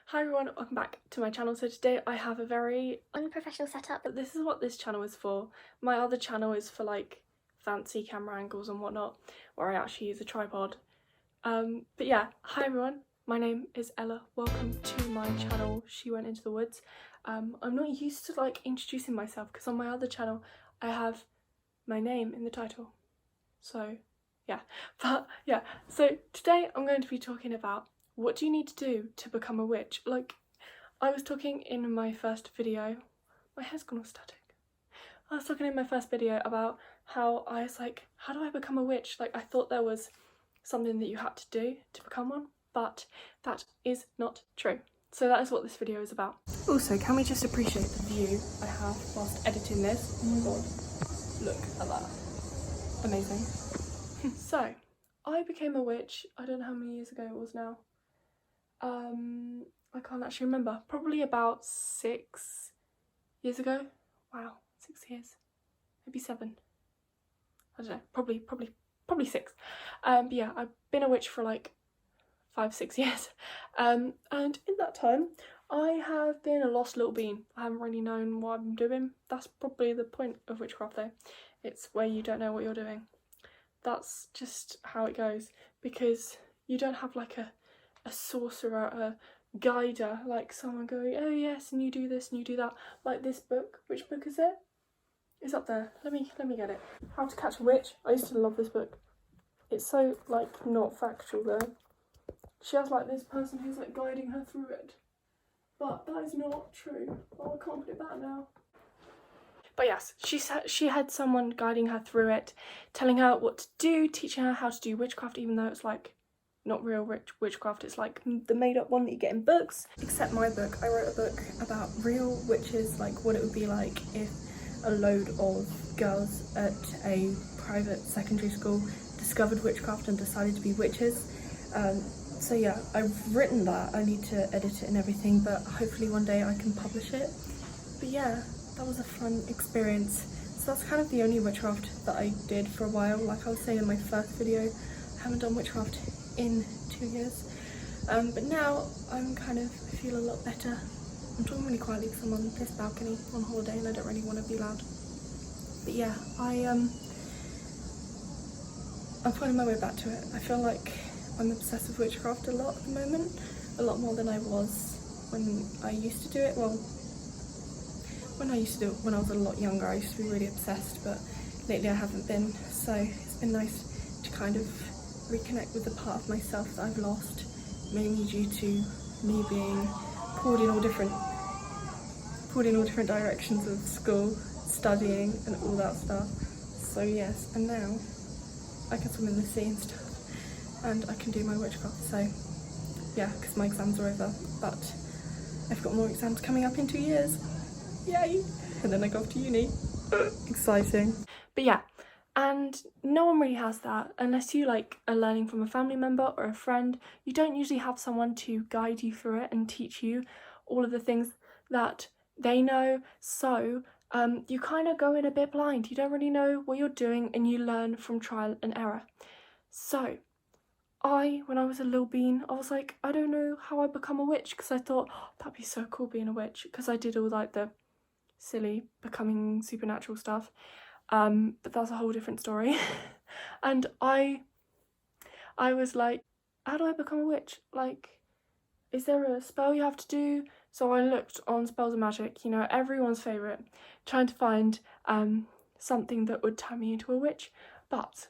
Hi everyone, welcome back to my channel. So today I have a very unprofessional setup. This is what this channel is for. My other channel is for like fancy camera angles and whatnot, where I actually use a tripod. But yeah, hi everyone, my name is Ella. Welcome to my channel, She Went Into the Woods. I'm not used to like introducing myself because on my other channel I have my name in the title. So yeah, but yeah, so today I'm going to be talking about what do you need to do to become a witch. Like, I was talking in my first video, my hair's gone all static. I was talking in my first video about how I was like, how do I become a witch? Like, I thought there was something that you had to do to become one, but that is not true. So that is what this video is about. Also, can we just appreciate the view I have whilst editing this? Oh my god, look at that. Amazing. So, I became a witch, I don't know how many years ago it was now. I can't actually remember. Probably about 6 years ago. Wow, 6 years. Maybe 7. I don't know. Probably 6. But yeah, I've been a witch for like 5-6 years. And in that time, I have been a lost little bean. I haven't really known what I'm doing. That's probably the point of witchcraft though. It's where you don't know what you're doing. That's just how it goes, because you don't have like a sorcerer, a guider, like someone going, oh yes, and you do this and you do that, like this book. Which book is it? It's up there. Let me get it. How to Catch a Witch. I used to love this book. It's so like not factual though. She has like this person who's like guiding her through it, but that is not true. Oh, I can't put it back now. But yes, she had someone guiding her through it, telling her what to do, teaching her how to do witchcraft, even though it's like not real witchcraft, it's like the made up one that you get in books. Except my book, I wrote a book about real witches, like what it would be like if a load of girls at a private secondary school discovered witchcraft and decided to be witches. So yeah, I've written that. I need to edit it and everything, but hopefully one day I can publish it. But yeah, that was a fun experience. So that's kind of the only witchcraft that I did for a while. Like I was saying in my first video, I haven't done witchcraft in 2 years. But now I'm kind of, I feel a lot better. I'm talking really quietly because I'm on this balcony on holiday and I don't really want to be loud. But yeah, I'm finding my way back to it. I feel like I'm obsessed with witchcraft a lot at the moment, a lot more than I was when I used to do it. Well, when I was a lot younger, I used to be really obsessed, but lately I haven't been. So it's been nice to kind of reconnect with the part of myself that I've lost, mainly due to me being pulled in all different directions of school, studying and all that stuff. So yes, and now I can swim in the sea and stuff, and I can do my witchcraft. So yeah, because my exams are over, but I've got more exams coming up in 2 years. Yay! And then I go off to uni. Exciting. But yeah, and no one really has that unless you like are learning from a family member or a friend. You don't usually have someone to guide you through it and teach you all of the things that they know. So you kind of go in a bit blind. You don't really know what you're doing and you learn from trial and error. So when I was a little bean, I was like, I don't know how I become a witch, because I thought, oh, that'd be so cool being a witch, because I did all like the silly becoming supernatural stuff. But that's a whole different story. And I was like, how do I become a witch? Like, is there a spell you have to do? So I looked on Spells and Magic, you know, everyone's favourite, trying to find something that would turn me into a witch. But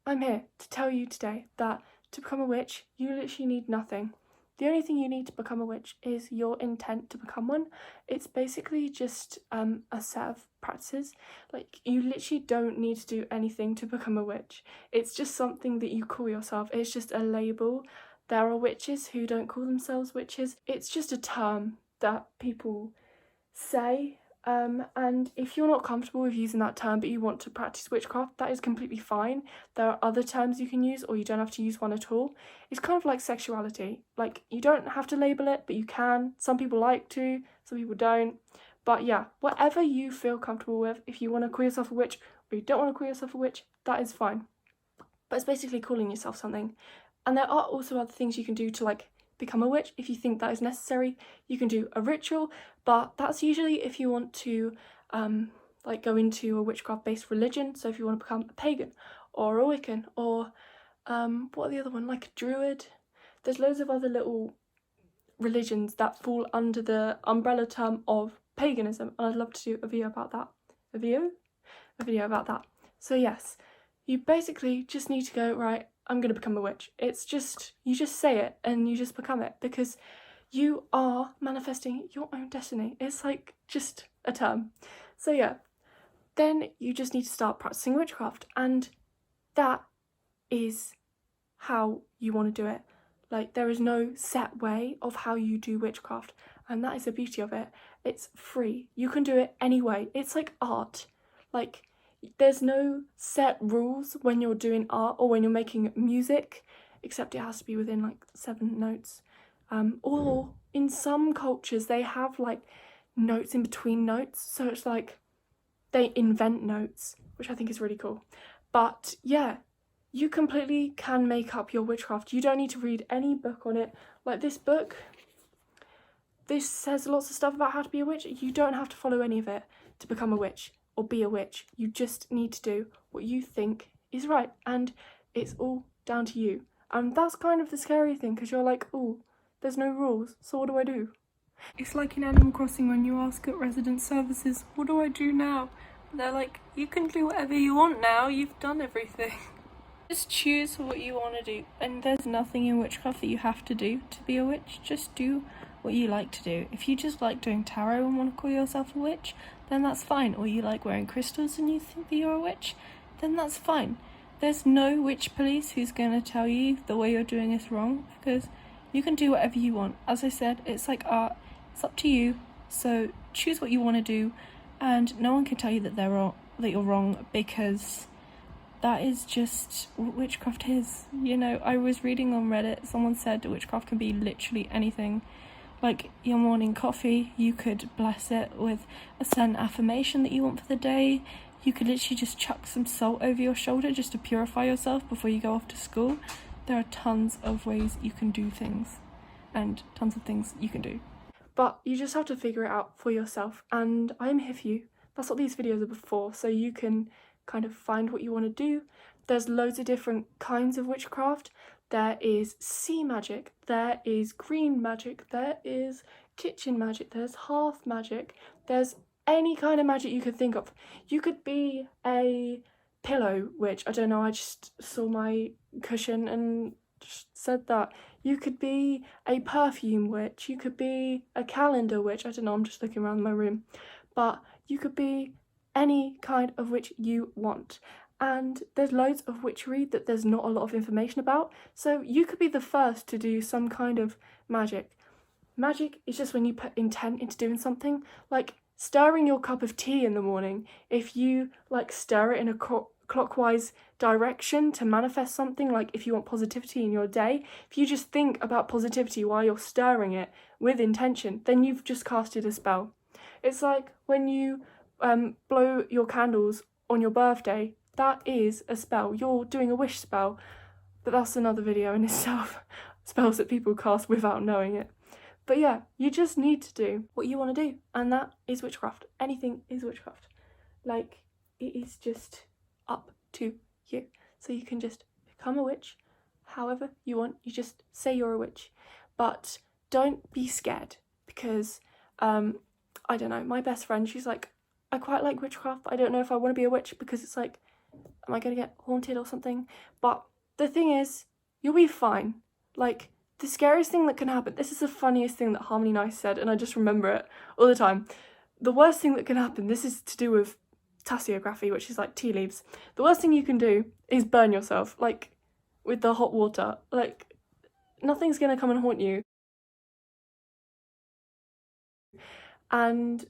I'm here to tell you today that to become a witch, you literally need nothing. The only thing you need to become a witch is your intent to become one. It's basically just a set of practices. Like, you literally don't need to do anything to become a witch. It's just something that you call yourself. It's just a label. There are witches who don't call themselves witches. It's just a term that people say. And if you're not comfortable with using that term but you want to practice witchcraft, that is completely fine. There are other terms you can use, or you don't have to use one at all. It's kind of like sexuality. Like, you don't have to label it, but you can. Some people like to, some people don't. But yeah, whatever you feel comfortable with, if you want to call yourself a witch or you don't want to call yourself a witch, that is fine. But it's basically calling yourself something. And there are also other things you can do to like become a witch. If you think that is necessary, you can do a ritual, but that's usually if you want to like go into a witchcraft based religion. So if you want to become a pagan or a Wiccan or what are the other one, like a druid. There's loads of other little religions that fall under the umbrella term of paganism, and I'd love to do a video about that. A video about that. So yes, you basically just need to go, right, I'm going to become a witch. It's just, you just say it and you just become it, because you are manifesting your own destiny. It's like just a term. So yeah, then you just need to start practicing witchcraft, and that is how you want to do it. Like, there is no set way of how you do witchcraft, and that is the beauty of it. It's free. You can do it any way. It's like art. Like, there's no set rules when you're doing art or when you're making music, except it has to be within like 7 notes. Or in some cultures they have like notes in between notes, so it's like they invent notes, which I think is really cool. But yeah, you completely can make up your witchcraft. You don't need to read any book on it. Like this book, this says lots of stuff about how to be a witch. You don't have to follow any of it to become a witch or be a witch. You just need to do what you think is right, and it's all down to you. And that's kind of the scary thing, because you're like, oh, there's no rules, so what do I do? It's like in Animal Crossing when you ask at resident services, what do I do now? And they're like, you can do whatever you want now, you've done everything. Just choose what you want to do, and there's nothing in witchcraft that you have to do to be a witch. Just do what you like to do. If you just like doing tarot and want to call yourself a witch, then that's fine. Or you like wearing crystals and you think that you're a witch, then that's fine. There's no witch police who's going to tell you the way you're doing is wrong, because you can do whatever you want. As I said, it's like art. It's up to you. So choose what you want to do, and no one can tell you that you're wrong, because that is just what witchcraft is. You know, I was reading on Reddit, someone said that witchcraft can be literally anything. Like your morning coffee, you could bless it with a certain affirmation that you want for the day. You could literally just chuck some salt over your shoulder just to purify yourself before you go off to school. There are tons of ways you can do things, and tons of things you can do. But you just have to figure it out for yourself, and I'm here for you. That's what these videos are for, so you can kind of find what you want to do. There's loads of different kinds of witchcraft. There is sea magic, there is green magic, there is kitchen magic, there's hearth magic, there's any kind of magic you could think of. You could be a pillow witch. I don't know, I just saw my cushion and just said that. You could be a perfume witch, you could be a calendar witch. I don't know, I'm just looking around my room. But you could be any kind of witch you want. And there's loads of witchery that there's not a lot of information about. So you could be the first to do some kind of magic. Magic is just when you put intent into doing something. Like stirring your cup of tea in the morning. If you like stir it in a clockwise direction to manifest something, like if you want positivity in your day, if you just think about positivity while you're stirring it with intention, then you've just casted a spell. It's like when you blow your candles on your birthday, that is a spell. You're doing a wish spell, but that's another video in itself. Spells that people cast without knowing it. But yeah, you just need to do what you want to do, and that is witchcraft. Anything is witchcraft. Like, it is just up to you. So you can just become a witch however you want. You just say you're a witch, but don't be scared, because I don't know, my best friend, she's like, I quite like witchcraft, but I don't know if I want to be a witch, because it's like, am I going to get haunted or something? But the thing is, you'll be fine. Like, the scariest thing that can happen, this is the funniest thing that Harmony Nice said, and I just remember it all the time. The worst thing that can happen, this is to do with tasseography, which is like tea leaves. The worst thing you can do is burn yourself, like, with the hot water. Like, nothing's going to come and haunt you. And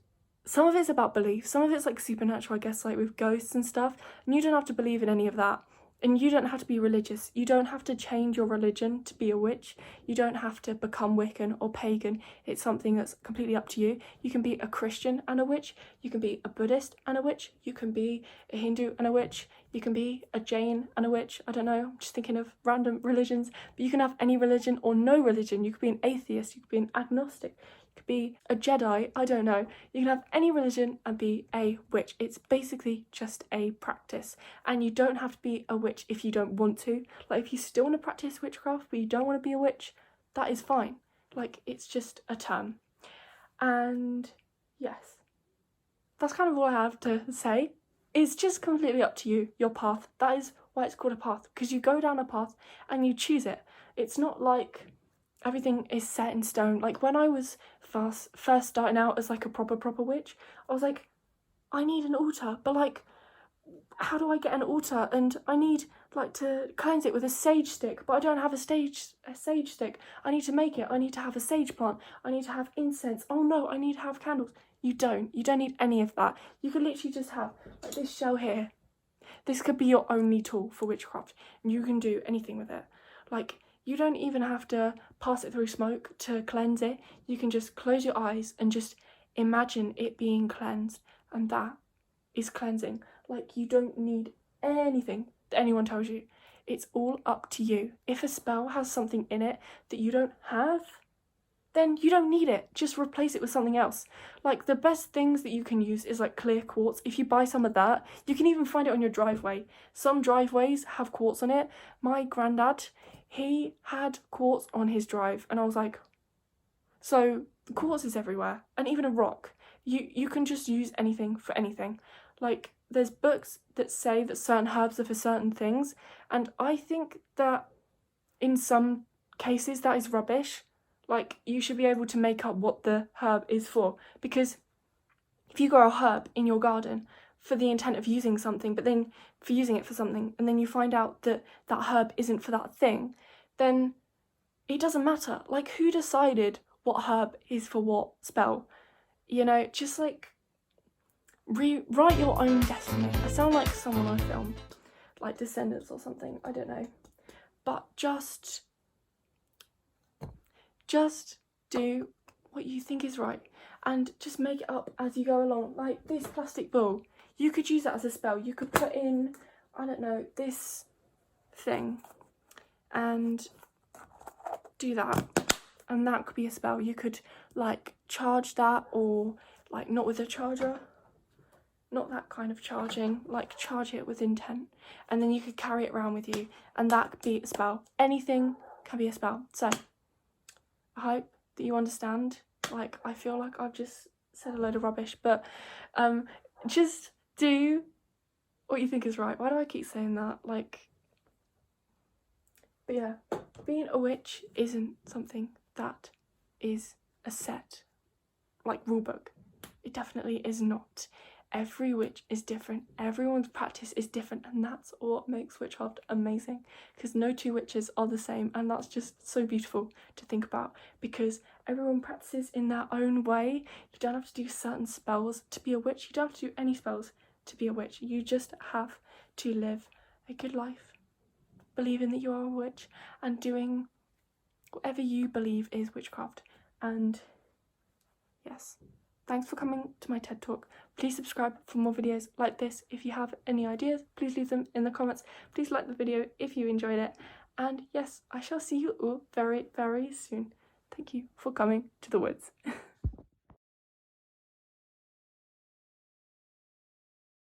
some of it's about belief, some of it's like supernatural, I guess, like with ghosts and stuff, and you don't have to believe in any of that. And you don't have to be religious. You don't have to change your religion to be a witch. You don't have to become Wiccan or pagan. It's something that's completely up to you. You can be a Christian and a witch. You can be a Buddhist and a witch. You can be a Hindu and a witch. You can be a Jain and a witch. I don't know, I'm just thinking of random religions. But you can have any religion or no religion. You could be an atheist. You could be an agnostic. You could be a Jedi. I don't know. You can have any religion and be a witch. It's basically just a practice. And you don't have to be a witch if you don't want to. Like, if you still want to practice witchcraft but you don't want to be a witch, that is fine. Like, it's just a term. And yes, that's kind of all I have to say. It's just completely up to you, your path. That is why it's called a path, because you go down a path and you choose it. It's not like everything is set in stone. Like, when I was first starting out as like a proper witch, I was like, I need an altar, but like, how do I get an altar? And I need like to cleanse it with a sage stick, but I don't have a sage stick. I need to make it. I need to have a sage plant. I need to have incense. Oh no, I need to have candles. You don't need any of that. You could literally just have like this shell here. This could be your only tool for witchcraft, and you can do anything with it. Like, you don't even have to pass it through smoke to cleanse it. You can just close your eyes and just imagine it being cleansed, and that is cleansing. Like, you don't need anything that anyone tells you. It's all up to you. If a spell has something in it that you don't have, then you don't need it. Just replace it with something else. Like, the best things that you can use is like clear quartz. If you buy some of that, you can even find it on your driveway. Some driveways have quartz on it. My granddad, he had quartz on his drive, and I was like, so quartz is everywhere. And even a rock. You can just use anything for anything. Like, there's books that say that certain herbs are for certain things, and I think that in some cases that is rubbish. Like, you should be able to make up what the herb is for, because if you grow a herb in your garden for the intent of using something, but then for using it for something, and then you find out that that herb isn't for that thing, then it doesn't matter. Like, who decided what herb is for what spell? You know, just like rewrite your own destiny. I sound like someone on a film, like Descendants or something, I don't know. But just do what you think is right, and just make it up as you go along. Like, this plastic ball, you could use that as a spell. You could put in, I don't know, this thing and do that, and that could be a spell. You could like charge that, or like not with a charger, not that kind of charging, like charge it with intent, and then you could carry it around with you, and that could be a spell. Anything can be a spell. So I hope that you understand. Like, I feel like I've just said a load of rubbish, but just do what you think is right. Why do I keep saying that? Like, but yeah, being a witch isn't something that is a set, like, rule book. It definitely is not. Every witch is different. Everyone's practice is different, and that's what makes witchcraft amazing, because no two witches are the same, and that's just so beautiful to think about, because everyone practices in their own way. You don't have to do certain spells to be a witch. You don't have to do any spells to be a witch. You just have to live a good life, believing that you are a witch, and doing whatever you believe is witchcraft. And yes, thanks for coming to my TED Talk. Please subscribe for more videos like this. If you have any ideas, please leave them in the comments. Please like the video if you enjoyed it. And yes, I shall see you all very, very soon. Thank you for coming to the woods.